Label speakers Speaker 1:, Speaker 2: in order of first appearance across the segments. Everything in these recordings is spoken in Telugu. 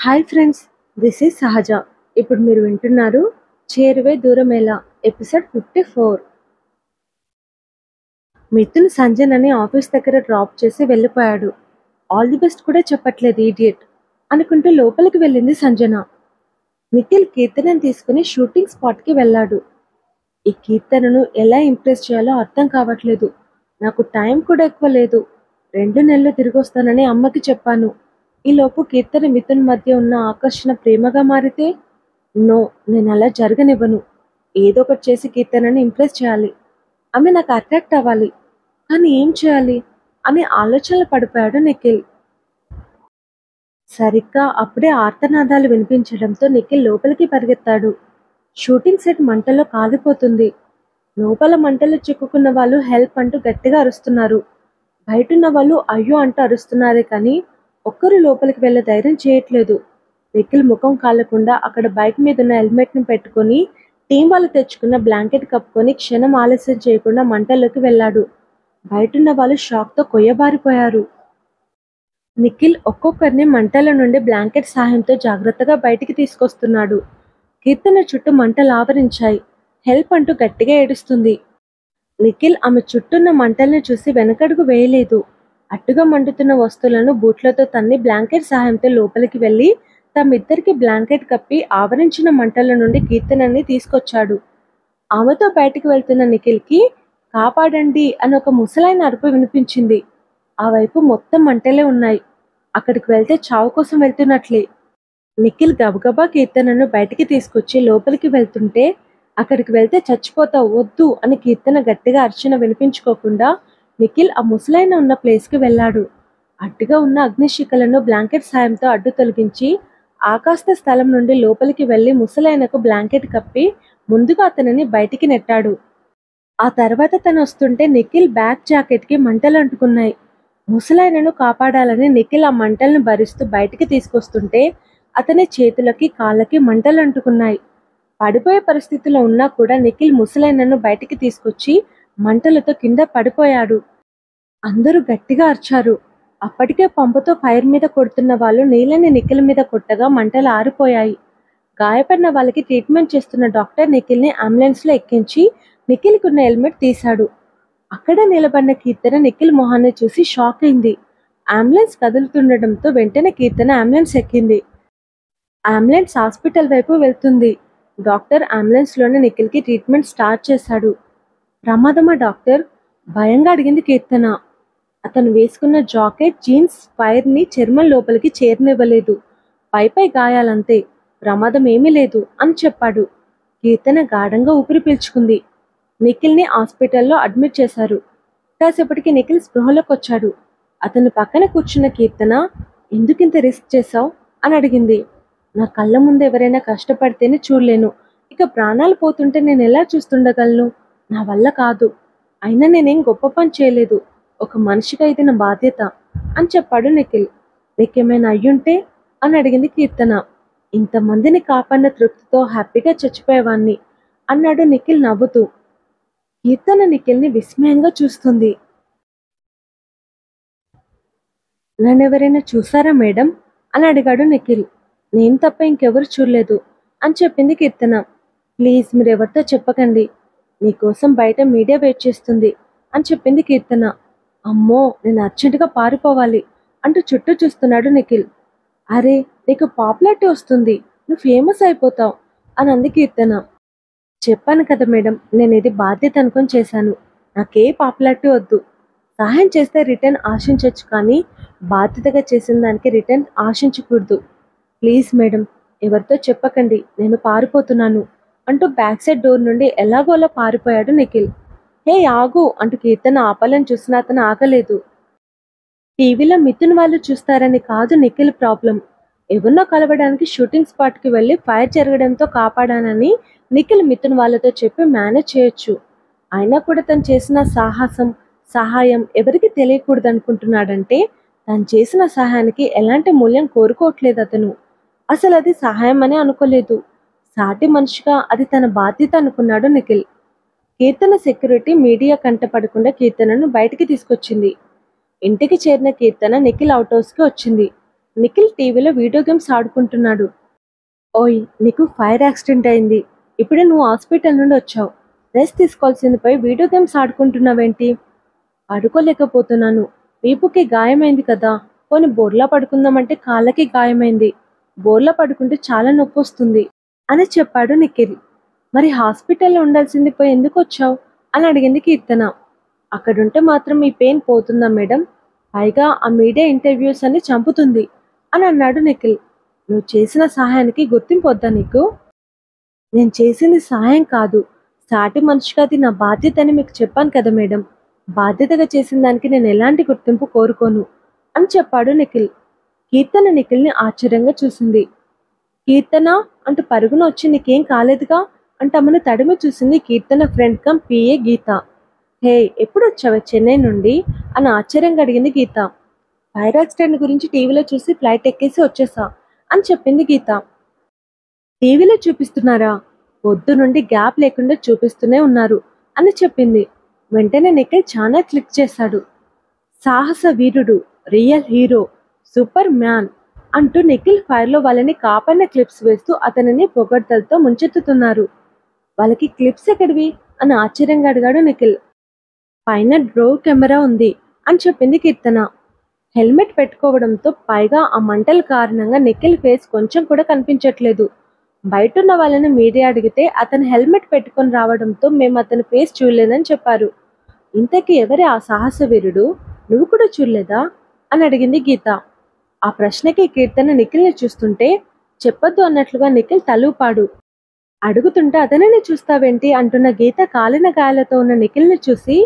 Speaker 1: హాయ్ ఫ్రెండ్స్, దిస్ ఈజ్ సహజ. ఇప్పుడు మీరు వింటున్నారు చేరువే దూరమేలా ఎపిసోడ్ 54. మిథున్ సంజనని ఆఫీస్ దగ్గర డ్రాప్ చేసి వెళ్ళిపోయాడు. ఆల్ ది బెస్ట్ కూడా చెప్పట్లేదు ఈడియట్ అనుకుంటూ లోపలికి వెళ్ళింది సంజన. నిఖిల్ కీర్తనని తీసుకుని షూటింగ్ స్పాట్కి వెళ్ళాడు. ఈ కీర్తనను ఎలా ఇంప్రెస్ చేయాలో అర్థం కావట్లేదు. నాకు టైం కూడా ఎక్కువ లేదు. 2 నెలలు తిరిగి వస్తానని అమ్మకి చెప్పాను. ఈలోపు కీర్తన మిథున్ మధ్య ఉన్న ఆకర్షణ ప్రేమగా మారితే నో, నేను అలా జరగనివ్వను. ఏదో ఒకటి చేసి కీర్తనని ఇంప్రెస్ చేయాలి. ఆమె నాకు అట్రాక్ట్ అవ్వాలి. కానీ ఏం చేయాలి అని ఆలోచనలు పడిపోయాడు నిఖిల్. సరిగ్గా అప్పుడే ఆర్తనాదాలు వినిపించడంతో నిఖిల్ లోపలికి పరిగెత్తాడు. షూటింగ్ సెట్ మంటల్లో కాలిపోతుంది. లోపల మంటలు చిక్కుకున్న వాళ్ళు హెల్ప్ అంటూ గట్టిగా అరుస్తున్నారు. బయటున్న వాళ్ళు అయ్యో అంటూ అరుస్తున్నారే కానీ ఒక్కరు లోపలికి వెళ్ళే ధైర్యం చేయట్లేదు. నిఖిల్ ముఖం కాలకుండా అక్కడ బైక్ మీద ఉన్న హెల్మెట్ని పెట్టుకొని టీం వాళ్ళు తెచ్చుకున్న బ్లాంకెట్ కప్పుకొని క్షణం ఆలస్యం చేయకుండా మంటల్లోకి వెళ్ళాడు. బయటున్న వాళ్ళు షాక్తో కొయ్యబారిపోయారు. నిఖిల్ ఒక్కొక్కరిని మంటల నుండి బ్లాంకెట్ సహాయంతో జాగ్రత్తగా బయటికి తీసుకొస్తున్నాడు. కీర్తన చుట్టూ మంటలు ఆవరించాయి. హెల్ప్ అంటూ గట్టిగా ఏడుస్తుంది. నిఖిల్ ఆమె చుట్టూన్న మంటల్ని చూసి వెనకడుగు వేయలేదు. అట్టుగా మండుతున్న వస్తువులను బూట్లతో తన్ని బ్లాంకెట్ సహాయంతో లోపలికి వెళ్ళి తమిద్దరికి బ్లాంకెట్ కప్పి ఆవరించిన మంటల నుండి కీర్తనని తీసుకొచ్చాడు. ఆమెతో బయటికి వెళ్తున్న నిఖిల్కి కాపాడండి అని ఒక ముసలాయన అరుపు వినిపించింది. ఆ వైపు మొత్తం మంటలే ఉన్నాయి. అక్కడికి వెళ్తే చావు కోసం వెళ్తున్నట్లే. నిఖిల్ గబగబా కీర్తనను బయటికి తీసుకొచ్చి లోపలికి వెళ్తుంటే అక్కడికి వెళ్తే చచ్చిపోతావు, వద్దు అని కీర్తన గట్టిగా అర్చన వినిపించుకోకుండా నిఖిల్ ఆ ముసలాయన ఉన్న ప్లేస్కి వెళ్ళాడు. అడ్డుగా ఉన్న అగ్నిశిఖలను బ్లాంకెట్ సాయంతో అడ్డు తొలగించి ఆకాస్త స్థలం నుండి లోపలికి వెళ్లి ముసలాయనకు బ్లాంకెట్ కప్పి ముందుగా అతనిని బయటికి నెట్టాడు. ఆ తర్వాత తను వస్తుంటే నిఖిల్ బ్యాక్ జాకెట్కి మంటలు అంటుకున్నాయి. ముసలాయనను కాపాడాలని నిఖిల్ ఆ మంటలను భరిస్తూ బయటికి తీసుకొస్తుంటే అతని చేతులకి కాళ్ళకి మంటలు అంటుకున్నాయి. పడిపోయే పరిస్థితిలో ఉన్నా కూడా నిఖిల్ ముసలాయనను బయటికి తీసుకొచ్చి మంటలతో కింద పడిపోయాడు. అందరూ గట్టిగా అరిచారు. అప్పటికే పంపుతో ఫైర్ మీద కొడుతున్న వాళ్ళు నీళ్ళని నిఖిల్ మీద కొట్టగా మంటలు ఆరిపోయాయి. గాయపడిన వాళ్ళకి ట్రీట్మెంట్ చేస్తున్న డాక్టర్ నిఖిల్ని అంబులెన్స్లో ఎక్కించి నిఖిల్కి ఉన్న హెల్మెట్ తీశాడు. అక్కడ నిలబడిన కీర్తన నిఖిల్ మొహాన్ని చూసి షాక్ అయింది. అంబులెన్స్ కదులుతుండటంతో వెంటనే కీర్తన అంబులెన్స్ ఎక్కింది. అంబులెన్స్ హాస్పిటల్ వైపు వెళ్తుంది. డాక్టర్ అంబులెన్స్లోనే నిఖిల్కి ట్రీట్మెంట్ స్టార్ట్ చేశాడు. ప్రమాదమా డాక్టర్? భయంగా అడిగింది కీర్తన. అతను వేసుకున్న జాకెట్, జీన్స్ ఫైర్ని చర్మం లోపలికి చేరనివ్వలేదు. పైపై గాయాలంతే, ప్రమాదం ఏమీ లేదు అని చెప్పాడు. కీర్తన గాఢంగా ఊపిరి పీల్చుకుంది. నిఖిల్ని హాస్పిటల్లో అడ్మిట్ చేశారు. కాసేపటికి నిఖిల్ స్పృహలోకి వచ్చాడు. అతని పక్కన కూర్చున్న కీర్తన, ఎందుకింత రిస్క్ చేశావు అని అడిగింది. నా కళ్ళ ముందు ఎవరైనా కష్టపడితేనే చూడలేను. ఇక ప్రాణాలు పోతుంటే నేను ఎలా చూస్తుండగలను? నా వల్ల కాదు. అయినా నేనేం గొప్ప పని చేయలేదు. ఒక మనిషిగా ఇది నా బాధ్యత అని చెప్పాడు నిఖిల్. నీకేమైనా అయ్యుంటే అని అడిగింది కీర్తన. ఇంతమందిని కాపాడిన తృప్తితో హ్యాపీగా చచ్చిపోయేవాణ్ణి అన్నాడు నిఖిల్ నవ్వుతూ. కీర్తన నిఖిల్ని విస్మయంగా చూస్తుంది. నన్నెవరైనా చూసారా మేడం అని అడిగాడు నిఖిల్. నేను తప్ప ఇంకెవరు చూడలేదు అని చెప్పింది కీర్తన. ప్లీజ్ మీరెవరితో చెప్పకండి. నీకోసం బయట మీడియా వెయిట్ చేస్తుంది అని చెప్పింది కీర్తన. అమ్మో, నేను అర్జెంటుగా పారిపోవాలి అంటూ చుట్టూ చూస్తున్నాడు నిఖిల్. అరే, నీకు పాపులారిటీ వస్తుంది, నువ్వు ఫేమస్ అయిపోతావు అని అంది కీర్తన. చెప్పాను కదా మేడం, నేను ఇది బాధ్యత అనుకొని చేశాను. నాకే పాపులారిటీ వద్దు. సహాయం చేస్తే రిటర్న్ ఆశించవచ్చు కానీ బాధ్యతగా చేసిన దానికి రిటర్న్ ఆశించకూడదు. ప్లీజ్ మేడం, ఎవరితో చెప్పకండి, నేను పారిపోతున్నాను అంటూ బ్యాక్ సైడ్ డోర్ నుండి ఎలాగోలా పారిపోయాడు నిఖిల్. హే ఆగు అంటూ కీర్తన ఆపాలని చూసిన అతను ఆగలేదు. టీవీలో మిథున్ వాళ్ళు చూస్తారని కాదు నిఖిల్ ప్రాబ్లం. ఎవరినో కలవడానికి షూటింగ్ స్పాట్కి వెళ్ళి ఫైర్ జరగడంతో కాపాడానని నిఖిల్ మిథున్ వాళ్ళతో చెప్పి మేనేజ్ చేయొచ్చు. అయినా కూడా తను చేసిన సహాయం ఎవరికి తెలియకూడదు అనుకుంటున్నాడంటే తను చేసిన సహాయానికి ఎలాంటి మూల్యం కోరుకోవట్లేదు అతను. అసలు అది సహాయం అని అనుకోలేదు. సాటి మనిషిగా అది తన బాధ్యత అనుకున్నాడు నిఖిల్. కీర్తన సెక్యూరిటీ మీడియా కంట పడకుండా కీర్తనను బయటికి తీసుకొచ్చింది. ఇంటికి చేరిన కీర్తన నిఖిల్ అవుట్ హౌస్కి వచ్చింది. నిఖిల్ టీవీలో వీడియో గేమ్స్ ఆడుకుంటున్నాడు. ఓయ్, నీకు ఫైర్ యాక్సిడెంట్ అయింది. ఇప్పుడే నువ్వు హాస్పిటల్ నుండి వచ్చావు. రెస్ట్ తీసుకోవాల్సింది పోయి వీడియో గేమ్స్ ఆడుకుంటున్నావేంటి? పడుకోలేకపోతున్నాను. వీపుకి గాయమైంది కదా. పోనీ బోర్లా పడుకుందామంటే కాళ్ళకి గాయమైంది. బోర్లా పడుకుంటే చాలా నొప్పి వస్తుంది అని చెప్పాడు నిఖిల్. మరి హాస్పిటల్లో ఉండాల్సింది పోయి ఎందుకు వచ్చావు అని అడిగింది కీర్తన. అక్కడుంటే మాత్రం ఈ పెయిన్ పోతుందా మేడం? పైగా ఆ మీడియా ఇంటర్వ్యూస్ అని చంపుతుంది అని అన్నాడు నిఖిల్. నువ్వు చేసిన సహాయానికి గుర్తింపు వద్దా నీకు? నేను చేసింది సహాయం కాదు, సాటి మనిషిగా అది నా బాధ్యత అని మీకు చెప్పాను కదా మేడం. బాధ్యతగా చేసిన దానికి నేను ఎలాంటి గుర్తింపు కోరుకోను అని చెప్పాడు నిఖిల్. కీర్తన నిఖిల్ని ఆశ్చర్యంగా చూసింది. కీర్తన అంటూ పరుగున వచ్చి నీకేం కాలేదుగా అంటే ఆమెను తడిమి చూసింది కీర్తన ఫ్రెండ్ కమ్ పిఏ గీత. హే, ఎప్పుడు వచ్చావే చెన్నై నుండి అని ఆశ్చర్యంగా అడిగింది గీత. ఫైర్ యాక్సిడెంట్ గురించి టీవీలో చూసి ఫ్లైట్ ఎక్కేసి వచ్చేసా అని చెప్పింది గీత. టీవీలో చూపిస్తున్నారా? పొద్దు నుండి గ్యాప్ లేకుండా చూపిస్తూనే ఉన్నారు అని చెప్పింది. వెంటనే నిఖిల్ చాలా క్లిక్ చేశాడు. సాహస వీరుడు, రియల్ హీరో, సూపర్ మ్యాన్ అంటూ నిఖిల్ ఫైర్లో వాళ్ళని కాపాడిన క్లిప్స్ వేస్తూ అతనిని పొగడ్తలతో ముంచెత్తుతున్నారు. వాళ్ళకి క్లిప్స్ ఎక్కడివి అని ఆశ్చర్యంగా అడిగాడు నిఖిల్. పైన డ్రో కెమెరా ఉంది అని చెప్పింది కీర్తన. హెల్మెట్ పెట్టుకోవడంతో పైగా ఆ మంటల కారణంగా నిఖిల్ ఫేస్ కొంచెం కూడా కనిపించట్లేదు. బయటున్న వాళ్ళని మీడియా అడిగితే అతను హెల్మెట్ పెట్టుకొని రావడంతో మేము అతని ఫేస్ చూడలేదని చెప్పారు. ఇంతకీ ఎవరే ఆ సాహస వీరుడు? నువ్వు కూడా చూడలేదా అని అడిగింది గీత. ఆ ప్రశ్నకి కీర్తన నిఖిల్ని చూస్తుంటే చెప్పొద్దు అన్నట్లుగా నిఖిల్ తలూపాడు. అడుగుతుంటే అతనిని చూస్తావేంటి అంటున్న గీత కాలిన గాయాలతో ఉన్న నిఖిల్ని చూసి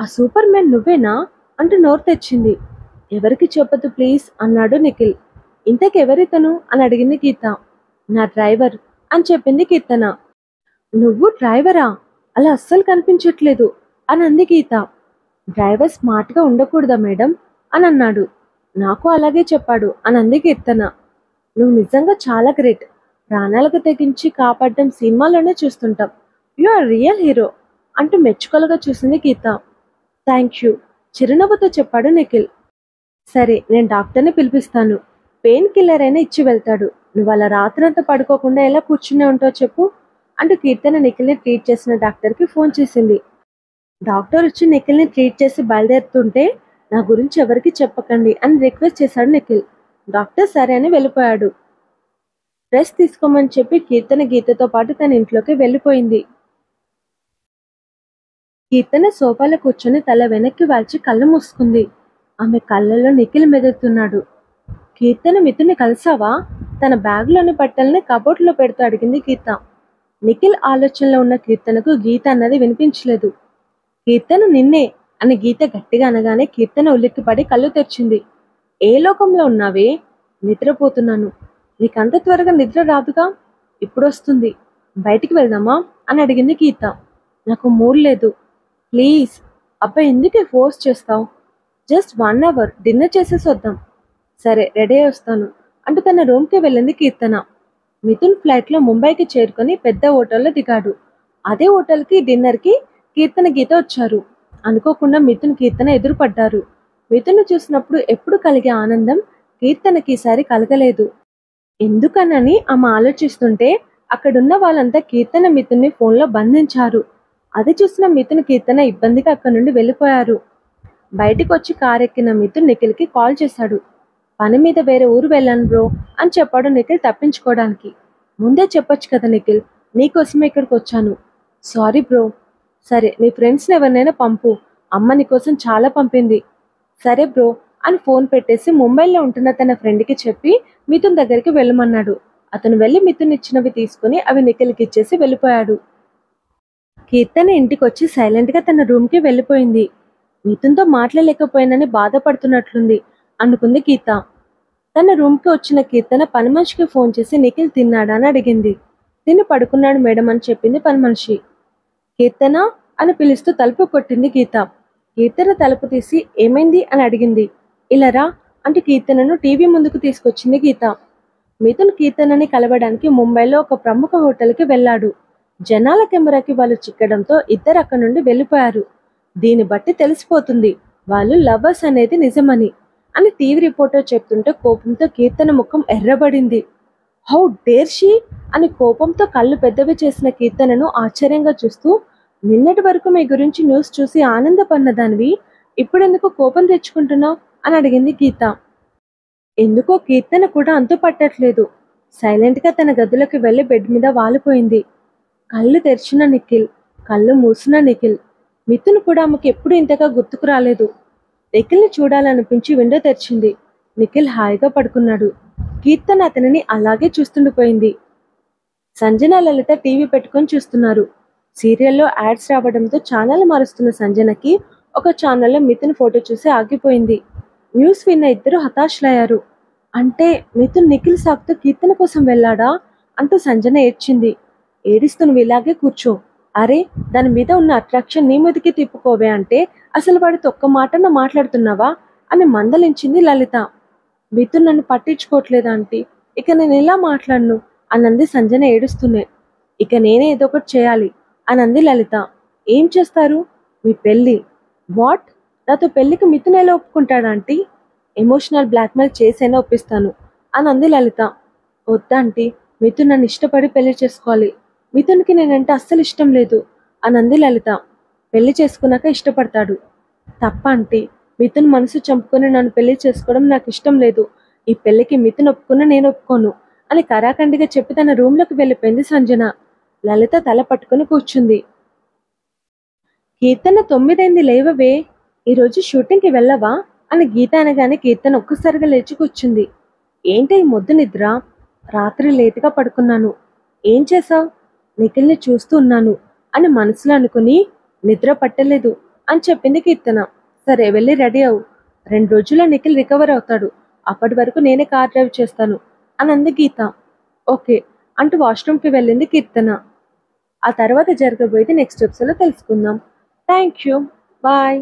Speaker 1: ఆ సూపర్ మ్యాన్ నువ్వేనా అంటూ నోరు తెచ్చింది. ఎవరికి చెప్పొద్దు ప్లీజ్ అన్నాడు నిఖిల్. ఇంతకెవరితను అని అడిగింది గీత. నా డ్రైవర్ అని చెప్పింది కీర్తన. నువ్వు డ్రైవరా? అలా అస్సలు కనిపించట్లేదు అని అంది గీత. డ్రైవర్ స్మార్ట్గా ఉండకూడదా మేడం అని అన్నాడు. నాకు అలాగే చెప్పాడు అని అంది కీర్తన. నువ్వు నిజంగా చాలా గ్రేట్. ప్రాణాలకు తెగించి కాపాడడం సినిమాలోనే చూస్తుంటాం. యు ఆర్ రియల్ హీరో అంటూ మెచ్చుకోలుగా చూసింది గీత. థ్యాంక్ యూ చిరునవ్వుతో చెప్పాడు నిఖిల్. సరే, నేను డాక్టర్ని పిలిపిస్తాను. పెయిన్ కిల్లర్ అయినా ఇచ్చి వెళ్తాడు. నువ్వు అలా రాత్రంతా పడుకోకుండా ఎలా కూర్చునే ఉంటావు చెప్పు అంటూ కీర్తన నిఖిల్ని ట్రీట్ చేసిన డాక్టర్కి ఫోన్ చేసింది. డాక్టర్ వచ్చి నిఖిల్ని ట్రీట్ చేసి బయలుదేరుతుంటే నా గురించి ఎవరికి చెప్పకండి అని రిక్వెస్ట్ చేశాడు నిఖిల్. డాక్టర్ సరే అని వెళ్ళిపోయాడు. రెస్ట్ తీసుకోమని చెప్పి కీర్తన గీతతో పాటు తన ఇంట్లోకి వెళ్ళిపోయింది. కీర్తన సోఫాలో కూర్చొని తల వెనక్కి వాల్చి కళ్ళు మూసుకుంది. ఆమె కళ్ళల్లో నిఖిల్ మెదులుతున్నాడు. కీర్తన మిథున్ని కలిసావా? తన బ్యాగ్లోని బట్టల్ని కబోర్డ్లో పెడుతూ అడిగింది గీత. నిఖిల్ ఆలోచనలో ఉన్న కీర్తనకు గీత అన్నది వినిపించలేదు. కీర్తన నిన్నే అని గీత గట్టిగా అనగానే కీర్తన ఉలిక్కిపడి కళ్ళు తెరిచింది. ఏ లోకంలో ఉన్నావే? నిద్రపోతున్నాను. నీకంత త్వరగా నిద్ర రాదుగా. ఇప్పుడు వస్తుంది. బయటికి వెళ్దామా అని అడిగింది గీత. నాకు మూడ్ లేదు. ప్లీజ్. అబ్బా, ఎందుకే ఫోర్స్ చేస్తావు? జస్ట్ 1 అవర్ డిన్నర్ చేసేసి వద్దాం. సరే, రెడీ అయి వస్తాను అంటూ తన రూమ్కి వెళ్ళింది కీర్తన. మిథున్ ఫ్లైట్లో ముంబైకి చేరుకొని పెద్ద హోటల్లో దిగాడు. అదే హోటల్కి డిన్నర్కి కీర్తన గీత వచ్చారు. అనుకోకుండా మిథున్ కీర్తన ఎదురుపడ్డారు. మిథున్ చూసినప్పుడు ఎప్పుడు కలిగే ఆనందం కీర్తనకి ఈసారి కలగలేదు. ఎందుకనని ఆమె ఆలోచిస్తుంటే అక్కడున్న వాళ్ళంతా కీర్తన మిథున్ని ఫోన్లో బంధించారు. అది చూసిన మిథున్ కీర్తన ఇబ్బందిగా అక్కడి నుండి వెళ్ళిపోయారు. బయటికి వచ్చి కారెక్కిన మిథున్ నిఖిల్కి కాల్ చేశాడు. పని మీద వేరే ఊరు వెళ్ళాను బ్రో అని చెప్పాడు నిఖిల్ తప్పించుకోవడానికి. ముందే చెప్పొచ్చు కదా నిఖిల్, నీకోసమే ఇక్కడికి వచ్చాను. Sorry bro. సరే, నీ ఫ్రెండ్స్ని ఎవరినైనా పంపు. అమ్మ నీకోసం చాలా పంపింది. సరే బ్రో అని ఫోన్ పెట్టేసి ముంబైలో ఉంటున్న తన ఫ్రెండ్కి చెప్పి మిథున్ దగ్గరికి వెళ్ళమన్నాడు. అతను వెళ్ళి మిథున్ ఇచ్చినవి తీసుకుని అవి నిఖిల్కి ఇచ్చేసి వెళ్ళిపోయాడు. కీర్తన ఇంటికి వచ్చి సైలెంట్గా తన రూమ్కి వెళ్ళిపోయింది. మిథున్తో మాట్లాడలేకపోయానని బాధపడుతున్నట్లుంది అనుకుంది గీత. తన రూమ్కి వచ్చిన కీర్తన పని మనిషికి ఫోన్ చేసి నిఖిల్ తిన్నాడా అని అడిగింది. తిని పడుకున్నాడు మేడం అని చెప్పింది పని మనిషి. కీర్తన అని పిలుస్తూ తలుపు కొట్టింది గీత. కీర్తన తలుపు తీసి ఏమైంది అని అడిగింది. ఇలా రా అంటూ కీర్తనను టీవీ ముందుకు తీసుకొచ్చింది గీత. మిథున్ కీర్తనని కలవడానికి ముంబైలో ఒక ప్రముఖ హోటల్కి వెళ్ళాడు. జనాల కెమెరాకి వాళ్ళు చిక్కడంతో ఇద్దరు అక్కడి నుండి వెళ్ళిపోయారు. దీన్ని బట్టి తెలిసిపోతుంది వాళ్ళు లవర్స్ అనేది నిజమని అని టీవీ రిపోర్టర్ చెప్తుంటే కోపంతో కీర్తన ముఖం ఎర్రబడింది. హౌ డేర్ షీ అని కోపంతో కళ్ళు పెద్దవి చేసిన కీర్తనను ఆశ్చర్యంగా చూస్తూ, నిన్నటి వరకు మీ గురించి న్యూస్ చూసి ఆనందపడినదానివి ఇప్పుడెందుకు కోపం తెచ్చుకుంటున్నావు అని అడిగింది గీత. ఎందుకో కీర్తన కూడా అంతు పట్టట్లేదు. సైలెంట్గా తన గదిలోకి వెళ్ళి బెడ్ మీద వాలిపోయింది. కళ్ళు తెరిచిన నిఖిల్, కళ్ళు మూసిన నిఖిల్. మిథున్ కూడా ఆమెకు ఎప్పుడు ఇంతగా గుర్తుకు రాలేదు. నిఖిల్ని చూడాలనిపించి విండో తెరిచింది. నిఖిల్ హాయిగా పడుకున్నాడు. కీర్తన అతనిని అలాగే చూస్తుండిపోయింది. సంజన, లలిత టీవీ పెట్టుకొని చూస్తున్నారు. సీరియల్లో యాడ్స్ రావడంతో ఛానల్ మారుస్తున్న సంజనకి ఒక ఛానల్లో మిథున్ ఫోటో చూసి ఆగిపోయింది. న్యూస్ విన్న ఇద్దరు హతాశులయ్యారు. అంటే మిథున్ నిఖిల్ సాకుతో కీర్తన కోసం వెళ్ళాడా అంటూ సంజన ఏడ్చింది. ఏడిస్తూ నువ్వు ఇలాగే కూర్చో, అరే దాని మీద ఉన్న అట్రాక్షన్ నీ మీదకి తిప్పుకోవే అంటే అసలు వాడితో ఒక్క మాటన మాట్లాడుతున్నావా అని మందలించింది లలిత. మిథున్ నన్ను పట్టించుకోవట్లేదు ఆంటీ, ఇక నేను ఎలా మాట్లాడను అనంది సంజన ఏడుస్తూనే. ఇక నేనే ఏదో ఒకటి చేయాలి అనంది లలిత. ఏం చేస్తారు? మీ పెళ్ళి. వాట్? నాతో పెళ్లికి మిథున్ ఎలా ఒప్పుకుంటాడాంటీ? ఎమోషనల్ బ్లాక్మెయిల్ చేసైనా ఒప్పిస్తాను అనంది లలిత. వద్దాంటీ, మిథున్ నన్ను ఇష్టపడి పెళ్లి చేసుకోవాలి. మిథున్కి నేనంటే అస్సలు ఇష్టం లేదు అనంది లలిత. పెళ్లి చేసుకున్నాక ఇష్టపడతాడు. తప్ప ఆంటీ, మిథున్ మనసు చంపుకొని నన్ను పెళ్లి చేసుకోవడం నాకు ఇష్టం లేదు. ఈ పెళ్లికి మిథున్ ఒప్పుకున్నా నేను ఒప్పుకోను అని కరాఖండిగా చెప్పి తన రూమ్లోకి వెళ్ళిపోయింది సంజన. లలిత తల పట్టుకుని కూర్చుంది. కీర్తన 9 అయింది, లేవవే, ఈరోజు షూటింగ్కి వెళ్ళవా అని గీత అనగానే కీర్తన ఒక్కసారిగా లేచి కూర్చుంది. ఏంటి ఈ మొద్దు నిద్ర? రాత్రి లేటుగా పడుకున్నాను. ఏం చేసావు? నిఖిల్ని చూస్తూ ఉన్నాను అని మనసులో అనుకుని నిద్ర పట్టలేదు అని చెప్పింది కీర్తన. సరే వెళ్ళి రెడీ అవు, 2 రోజుల్లో నిఖిల్ రికవర్ అవుతాడు, అప్పటి వరకు నేనే కార్ డ్రైవ్ చేస్తాను అని అంది గీత. ఓకే అంటూ వాష్రూమ్కి వెళ్ళింది కీర్తన. ఆ తర్వాత జరగబోయేది నెక్స్ట్ ఎపిసోడ్లో తెలుసుకుందాం. Thank you, bye.